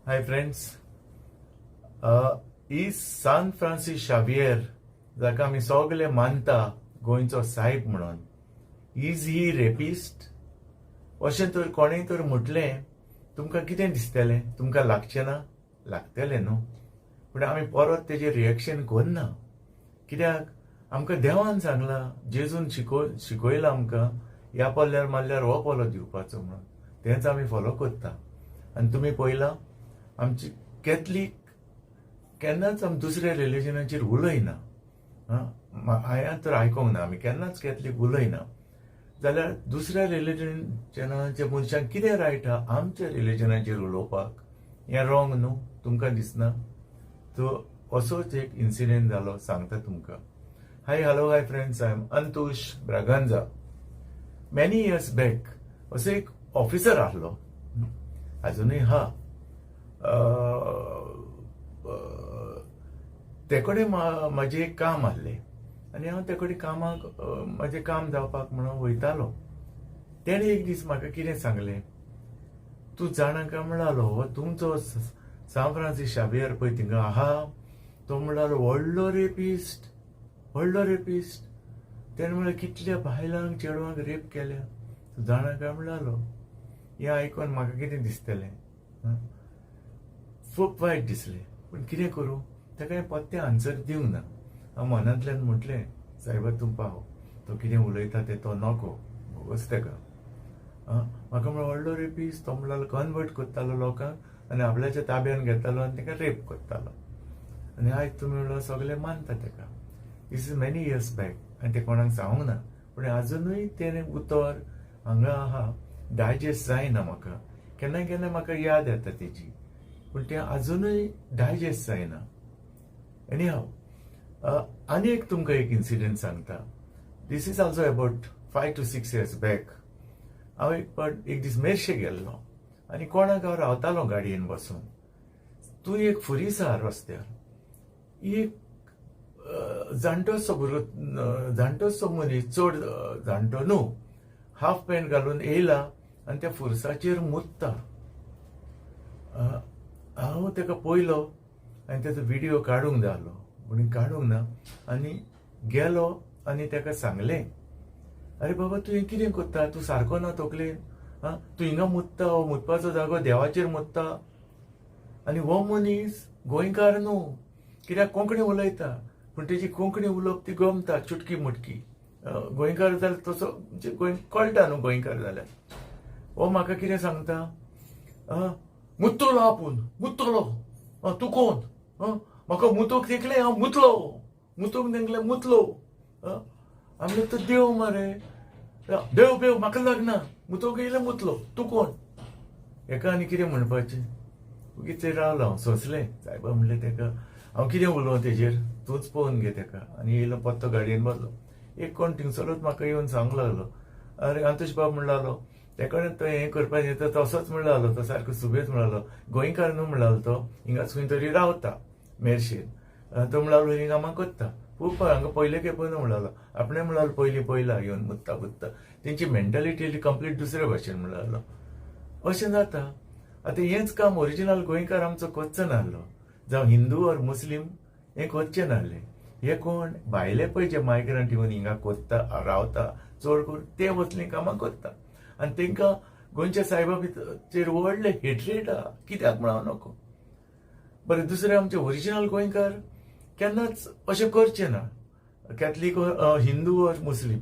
Hi friends, is San Francis Xavier जाका आमी सगळे मानता गोंयचो साहेब म्हणून, इज ही रेपिस्ट अशें तर कोणेय तर म्हटलें तुमकां कितें दिसतलें? तुमकां लागचें ना? लागतलें न्हू, पूण आमी परत तेजेर रिएक्शन करना. कित्याक आमकां देवान सांगलां, जेजून शिकयलां आमकां ह्या पल्ल्यार मारल्यार हो पलो दिवपाचो म्हणून. तेंच आमी फॉलो करता. आनी तुमी पळयलां, आमची कॅथलीक केन्नाच आमी दुसऱ्या रिलिजनाचेर उलयना. हांवें तर आयकोंक ना आमी केन्नाच कॅथलीक उलयना. जाल्यार दुसऱ्या रिलिजनाच्या मनशांक कितें रायट आहा आमच्या रिलिजनाचेर उलोवपाक? हें रॉंग न्हू? तुमकां दिसना? तो असोच एक इन्सिडेंट जालो, सांगता तुमकां. Hi friends, I am Antush Braganza. Many years back असो एक ऑफिसर आहलो, अजूनय हा. ते कडेन म्हाजें एक काम आहलें आनी हांव ते कडेन कामाक म्हाजें काम जावपाक म्हणून वयतालो. तेणे एक दीस म्हाका कितें सांगलें, तूं जाणा काय म्हणलो, हो तुमचो सान फ्रांसीस शावियर पळय थिंगा आहा, तो म्हणलो व्हडलो रेपिस्ट, व्हडलो रेपिस्ट. तेणे म्हणलें कितल्या बायलांक चेडवांक रेप केल्या, तूं जाणा काय म्हणलो. हें आयकून म्हाका कितें दिसतलें? खूब वायट दिसलें. पूण कितें करूं? ताका हांवें पत्ते आन्सर दिवंक ना. हांव मनांतल्यान म्हटलें, सायबा तूं पाव, तो कितें उलयता तें तो नको, बोगस ताका. म्हाका म्हणलो व्हडलो रेपिस्ट, तो म्हणलो कन्वर्ट करतालो लोकांक आनी आपल्याच्या ताब्यान घेतालो आनी ताका रेप करतालो. आनी आयज तुमी म्हणलो सगळे मानता ताका. This is many years back आनी ते कोणाक सांगूंक ना. पूण अजुनूय तेणें उतर हांगा आहा, डायजेस्ट जायना म्हाका. केन्ना केन्ना म्हाका याद येता तेजी, पूण तें अजुनूय डायजेस्ट जायना. एनी हाव, आनी एक तुमकां एक इन्सिडेंट सांगता. This is also about 5 to 6 years back. हांव एक दीस मेर्शे गेल्लो आनी कोणाक हांव रावतालो गाडयेन बसून. तूं एक फुरीस आहा रस्त्यार. एक जाणटोसो मनीस, चड जाणटो न्हू, हाफ पॅन्ट घालून येयला आनी त्या फुरसाचेर मुत्ता. हांव ताका पळयलो आनी ताचो व्हिडिओ काडूंक जाय आहलो, पूण काडूंक ना. आनी गेलो आनी ताका सांगलें, अरे बाबा तूं हें कितें करता? तूं सारको ना तकलेन. तूं हिंगा मुत्ता, हो मुतपाचो जागो देवाचेर मुत्ता. आनी हो मनीस गोंयकार न्हू, कित्याक कोंकणी उलयता, पूण तेजी कोंकणी उलोवप ती गमता चुटकी मुटकी. गोंयकार जाल्यार तसो गोंय कळटा न्हू गोंयकार जाल्यार. हो म्हाका कितें सांगता, मुत्तलो आपूण, मुत्तलो. तूं कोण? म्हाका मुतूक तेकलें, हांव मुतलो. मुतूक तेंकलें, मुतलो. आमले तो देव मरे, देव म्हाका लागना, मुतूक येयलें मुतलो. तूं कोण? हेका आनी कितें म्हणपाचें? उगीच रावलो हांव, सोंसलें. सायबा म्हणलें ताका, हांव कितें उलोवं तेजेर, तूंच पळोवन घे ताका. आनी येयलो पत्तो गाडयेन बसलो. एक कोण थिंगसरूच म्हाका येवन सांगूंक लागलो, अरे अंतुश बाब म्हणलो, तेका तो हें करपाचें, तो तसोच म्हणलो, तो सारको सुबेज म्हणलो, गोंयकार न्हू म्हणलो तो, हिंगाच खंय तरी रावता मेर्शेन. तो म्हणलो हिंगा कामां करता. खूब हांगा पयले खेपे न्हू म्हणलो, आपणें म्हणलो पयला येवन मुत्ता बुत्ता. तेंची मेंटॅलिटी कंप्लीट दुसरे भाशेन म्हणलो. अशें जाता. आतां हेंच काम ओरिजिनल गोंयकार आमचो करचो नाहलो, जावं हिंदू ऑर मुस्लीम हें करचें नाहलें. हे कोण भायले पळय जे मायग्रंट येवन हिंगा कोत्ता, रावता, चड करून ते वचलीं कामां करता. आनी तांकां गोंयच्या सायबा भितर व्हडलें हेट्रेट आहा, कित्याक म्हण नको. बरें, दुसरे आमचे ओरिजिनल गोंयकार केन्नाच अशें करचे ना, कॅथलीक हिंदू ऑर मुस्लीम.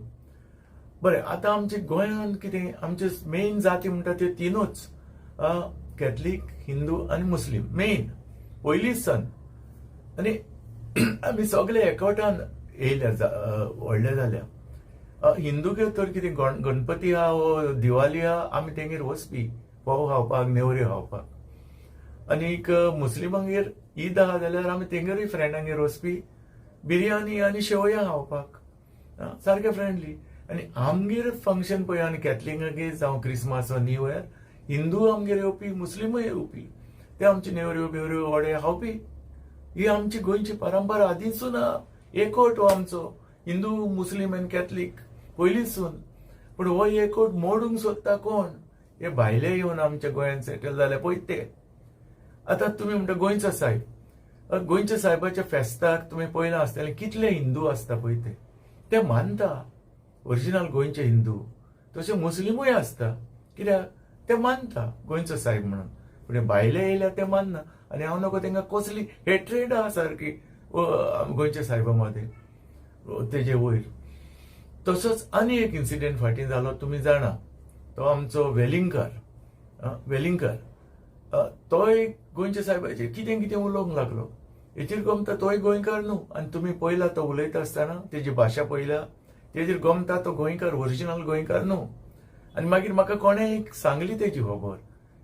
बरें, आतां आमचे गोंयांत कितें, आमचे मेन जाती म्हणटा त्यो तिनूच, कॅथलीक, हिंदू आनी मुस्लीम मेन पयलींच सान. आनी आमी सगळे एकवटान येयल्या, व्हडले जाल्या. हिंदूक तर कितें गणपती आहा वो दिवाली आहा, आमी तेंगेर वचपी फोव खावपाक, नेवऱ्यो खावपाक. आनीक मुस्लिमांगेर ईद आहा जाल्यार आमी तेंगेरूय फ्रेंडांगेर वचपी बिरयानी आनी शेवया खावपाक. सारकें फ्रेंडली. आनी आमगेर फंक्शन पळय, आनी कॅथलिकांगेर जावं क्रिसमस वा न्यू इयर, हिंदू आमगेर येवपी, मुस्लिमूय येवपी, ते आमचे नेवऱ्यो बिवऱ्यो वडे खावपी. ही आमची गोंयची परंपरा आदींसून एकवट हो आमचो हिंदू, मुस्लीम आनी कॅथलीक पयलींसून. पूण हो एकवट मोडूंक सोदता कोण? हे भायले येवन आमच्या गोंयांत सेटल जाले पळय ते. आता तुम्ही म्हणटा गोंयचो साहेब, गोंयच्या साहेबाच्या फेस्ताक तुम्ही पळयलां आसतलें कितले हिंदू आसता पळय ते मानता ओरिजिनल गोंयचे हिंदू, तशे मुस्लिमूय आसता, कित्याक ते मानता गोंयचो साहेब म्हणून. पूण भायले येयल्यार ते मानना. आनी हांव नको तांकां कसली हेट्रेड आहा सारकी गोंयच्या साहेबा मदें तेजे वयर. तसोच आनी एक इन्सिडेंट फाटीं जालो, तुमी जाणा, तो आमचो वेलिंगकर तोय गोंयच्या साहेबाचेर कितें कितें उलोवंक लागलो. हेचेर गमता तोय गोंयकार न्हू, आनी तुमी पळयला तो उलयता आसतना तेजी भाशा पळयल्या तेजेर गमता तो गोंयकार, ओरिजिनल गोंयकार न्हू. आनी मागीर म्हाका कोणें एक सांगली तेजी खबर,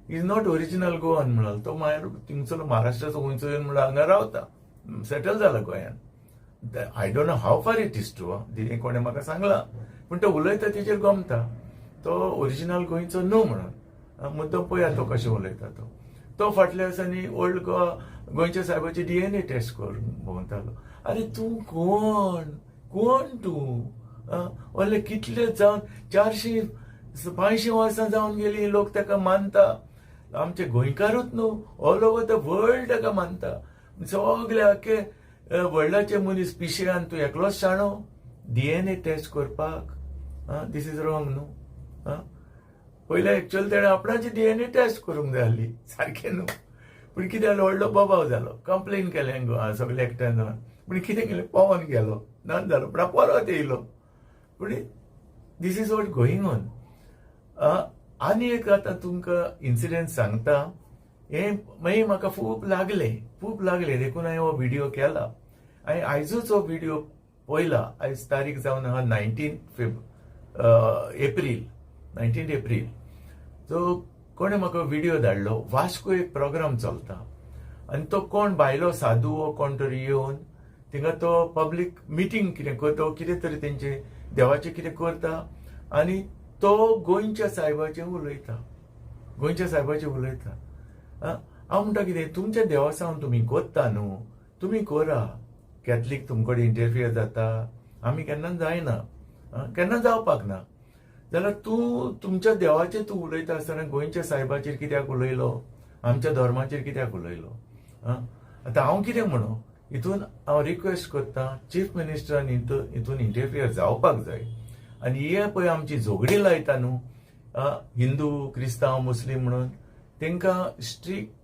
इज नॉट ओरिजिनल गोवन म्हणून. तो मागीर थिंगसर महाराष्ट्राचो गोंयचो येवन म्हणून हांगा रावता, सेटल जाला गोंयांत. I don't know how far it is true, कोणें म्हाका सांगला, पूण तो उलयता तेजेर गमता तो ओरिजिनल गोंयचो न्हू म्हणून. मुद्दम पळया तो कशें उलयता तो फाटल्या दिसांनी ओल्ड गोंयच्या साहेबाची DNA टेस्ट करून भोंवतालो. अरे तूं कोण तूं? ओले कितले जावन 400-500 वर्सां जावन गेली, लोक ताका मानता. आमचे गोंयकारूच न्हू, ऑल ओवर द वर्ल्ड ताका मानता. सगळे आख्खे वर्ल्डाचे मनीस पिशे आनी तूं एकलोच शाणो DNA टेस्ट करपाक? दीस इज रॉंग न्हू. पयले एक्चुअली तेणें आपणाची DNA टेस्ट करूंक जाय आसली, सारकें न्हू. पूण कितें जालो, व्हडलो बोबाव जालो, कंप्लेन केलें सगळे एकठांय जावन. पूण कितें केलें, पवन गेलो, ना जालो, पूण परत येयलो. पूण this is what going on. आनी एक आतां तुमकां इन्सिडेंट सांगता. हे मागीर म्हाका खूब लागले देखून हांवें हो व्हिडिओ केला. हांवें आयजूच हो व्हिडिओ पळयला. आयज तारीख जावन आहा 19 एप्रील. तो कोणें म्हाका व्हिडिओ धाडलो. वास्को एक प्रोग्राम चलता आनी तो कोण भायलो साधू वो कोण तरी येवन थिंगा तो पब्लीक मिटींग कितें करता, कितें तरी तेंचे देवाचें कितें करता आनी तो गोंयच्या साहेबाचें उलयता. हांव म्हणटा कितें, तुमच्या देवासावन तुमी कोत्ता न्हू, तुमी कोरा. कॅथलीक तुमकडे इंटरफियर जाता, आमी केन्ना जायना, केन्ना जावपाक ना. जाल्यार तूं तुमच्या देवाचेर तूं उलयता आसतना गोंयच्या साहेबाचेर कित्याक उलयलो, आमच्या धर्माचेर कित्याक उलयलो? आतां हांव कितें म्हणूं, हितून हांव रिक्वेस्ट करतां, चीफ मिनिस्टरान हितून इंटरफियर जावपाक जाय. आनी हे पळय आमची झगडी लायता न्हू, हिंदू क्रिस्तांव मुस्लीम म्हणून, तांकां स्ट्रिक्ट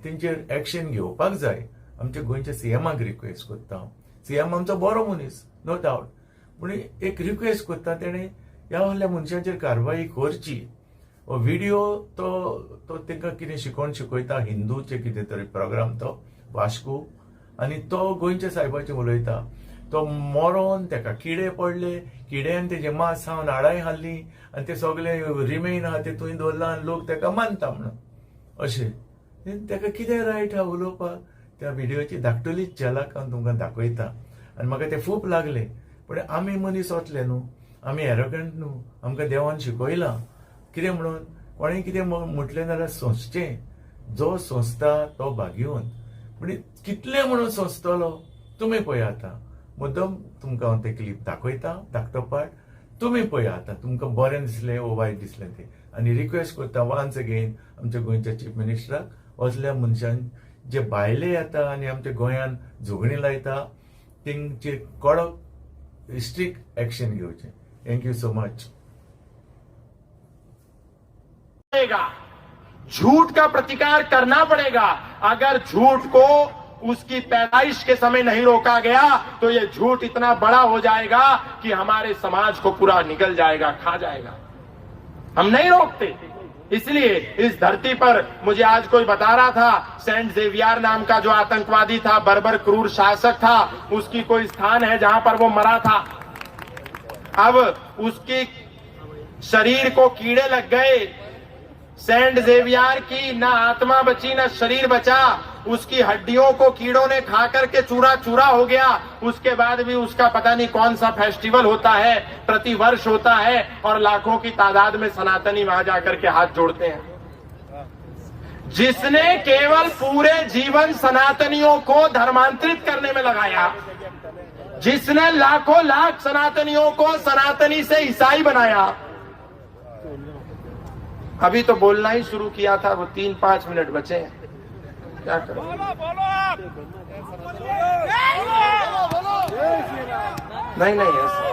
तेंचेर एक्शन घेवपाक जाय. आमच्या गोंयच्या सीएमाक रिक्वेस्ट करता. सीएम आमचो बरो मनीस, नो डावट, पूण एक रिक्वेस्ट करता, तेणें ह्या व्हडल्या मनशांचेर कारवाई करची. व्हिडिओ तो तांकां कितें शिकयता, हिंदूचे कितें तरी प्रोग्राम तो वास्को, आनी तो गोंयच्या साहेबाचें उलयता. तो मरोन ताका किडे पडले, किड्यान तेजे मांस खावन हाडाय हाल्ली आनी ते सगळे रिमेन आहा ते थंय दवरला आनी लोक ताका मानता म्हणून. अशें ताका कितें रायट आहा उलोवपाक? त्या व्हिडिओची धाकटुलीच झलक हांव तुमकां दाखयता. आनी म्हाका ते खूब लागले. पूण आमी मनीस वतले न्हू, आमी एरोगंट न्हू, आमकां देवान शिकयलां कितें म्हणून. कोणें कितें म्हटलें जाल्यार सोंसचें, जो सोंसता तो भाग्यवान. पूण कितलें म्हणून सोंसतलो तुमी पळया. आतां मुद्दम तुमकां हांव तें क्लिप दाखयता, धाकटोपाट, तुमी पळया आतां तुमकां बरें दिसलें वो वायट दिसलें तें. आनी रिक्वेस्ट करता वन्स अगेन आमच्या गोंयच्या चीफ मिनिस्टराक असल्या मनशांक जे भायले येता आनी आमच्या गोंयांत झगडीं लायता तेंचेर कडक स्ट्रिक्ट एक्शन घेवचें. Thank you so much. झूठ का प्रतिकार करना पड़ेगा. अगर झूठ को उसकी पैदाइश के समय नहीं रोका गया तो ये झूठ इतना बड़ा हो जाएगा कि हमारे समाज को पूरा निगल जाएगा, खा जाएगा. हम नहीं रोकते. इसलिए इस धरती पर मुझे आज कोई बता रहा था, सेंट जेवियर नाम का जो आतंकवादी था, बर्बर क्रूर शासक था, उसकी कोई स्थान है जहां पर वो मरा था. अब उसके शरीर को कीड़े लग गए. सेंट जेवियर की ना आत्मा बची ना शरीर बचा. उसकी हड्डियों को कीड़ों ने खा करके चूरा चूरा हो गया. उसके बाद भी उसका पता नहीं कौन सा फेस्टिवल होता है, प्रति वर्ष होता है, और लाखों की तादाद में सनातनी वहां जाकर के हाथ जोड़ते हैं. जिसने केवल पूरे जीवन सनातनियों को धर्मांतरित करने में लगाया, जिसने लाखों लाख सनातनियों को सनातनी से ईसाई बनाया. अभी तो बोलना ही शुरू किया था, वो 3-5 मिनट बचे हैं. क्या करें? नहीं नहीं ऐसा